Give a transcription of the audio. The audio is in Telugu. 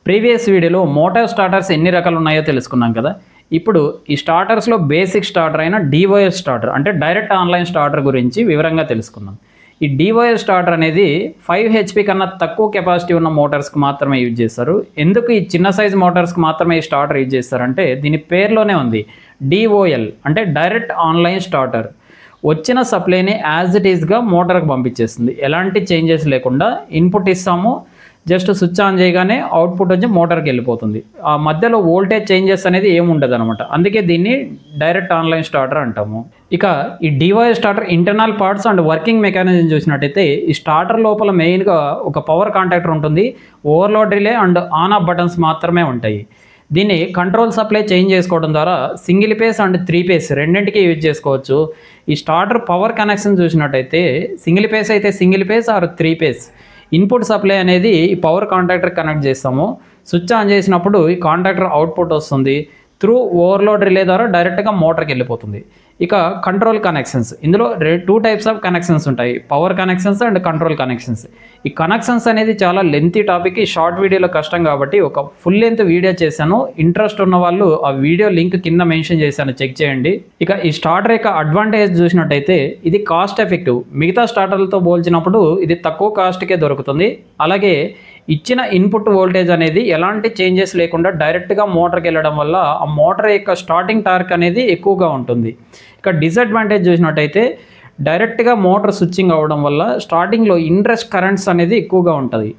ప్రీవియస్ వీడియోలో మోటార్ స్టార్టర్స్ ఎన్ని రకాలు ఉన్నాయో తెలుసుకున్నాం కదా. ఇప్పుడు ఈ స్టార్టర్స్లో బేసిక్ స్టార్టర్ అయిన డివైఎస్ స్టార్టర్ అంటే డైరెక్ట్ ఆన్లైన్ స్టార్టర్ గురించి వివరంగా తెలుసుకుందాం. ఈ డివైఎస్ స్టార్టర్ అనేది 5 HP కన్నా తక్కువ కెపాసిటీ ఉన్న మోటార్స్కి మాత్రమే యూజ్ చేస్తారు. ఎందుకు ఈ చిన్న సైజ్ మోటార్స్కి మాత్రమే ఈ స్టార్టర్ యూజ్ చేస్తారంటే దీని పేరులోనే ఉంది, DOL అంటే డైరెక్ట్ ఆన్లైన్ స్టార్టర్. వచ్చిన సప్లైని యాజ్ ఇట్ ఈస్గా మోటార్కి పంపించేస్తుంది. ఎలాంటి చేంజెస్ లేకుండా ఇన్పుట్ ఇస్తాము, జస్ట్ స్విచ్ ఆన్ చేయగానే అవుట్పుట్ వచ్చి మోటార్కి వెళ్ళిపోతుంది. ఆ మధ్యలో వోల్టేజ్ చేంజెస్ అనేది ఏమి ఉండదు అనమాట. అందుకే దీన్ని డైరెక్ట్ ఆన్లైన్ స్టార్టర్ అంటాము. ఇక ఈ డివైఎస్ starter internal parts and working mechanism చూసినట్టయితే ఈ స్టార్టర్ లోపల మెయిన్గా ఒక పవర్ కాంటాక్టర్ ఉంటుంది, overload relay and on off buttons మాత్రమే ఉంటాయి. దీన్ని కంట్రోల్ సప్లై చేంజ్ చేసుకోవడం ద్వారా సింగిల్ ఫేస్ అండ్ 3 ఫేస్ రెండింటికి యూజ్ చేసుకోవచ్చు. ఈ స్టార్టర్ పవర్ కనెక్షన్ చూసినట్టయితే సింగిల్ ఫేస్ అయితే single phase or 3 phase. Input supply అనేది ఈ పవర్ కాంటాక్టర్ కనెక్ట్ చేస్తాము. స్విచ్ ఆన్ చేసినప్పుడు ఈ కాంటాక్టర్ అవుట్పుట్ వస్తుంది, త్రూ ఓవర్లోడ్ రిలే ద్వారా డైరెక్ట్గా మోటార్కి వెళ్ళిపోతుంది. ఇక కంట్రోల్ కనెక్షన్స్, ఇందులో 2 టైప్స్ ఆఫ్ కనెక్షన్స్ ఉంటాయి, power connections and control connections. ఈ కనెక్షన్స్ అనేది చాలా లెంతీ టాపిక్, ఈ షార్ట్ వీడియోలో కష్టం కాబట్టి ఒక ఫుల్ లెంత్ వీడియో చేశాను. ఇంట్రెస్ట్ ఉన్న వాళ్ళు ఆ వీడియో లింక్ కింద మెన్షన్ చేశాను, చెక్ చేయండి. ఇక ఈ స్టార్టర్ యొక్క అడ్వాంటేజ్ చూసినట్టయితే ఇది కాస్ట్ ఎఫెక్టివ్. మిగతా స్టార్టర్లతో పోల్చినప్పుడు ఇది తక్కువ కాస్ట్కే దొరుకుతుంది. అలాగే ఇచ్చిన ఇన్పుట్ వోల్టేజ్ అనేది ఎలాంటి చేంజెస్ లేకుండా డైరెక్ట్గా మోటార్కి వెళ్ళడం వల్ల ఆ మోటార్ యొక్క స్టార్టింగ్ టార్క్ అనేది ఎక్కువగా ఉంటుంది. ఇక డిసడ్వాంటేజ్ చూసినట్టయితే డైరెక్ట్గా మోటార్ స్విచ్చింగ్ అవ్వడం వల్ల స్టార్టింగ్లో ఇంట్రెస్ట్ కరెంట్స్ అనేది ఎక్కువగా ఉంటుంది.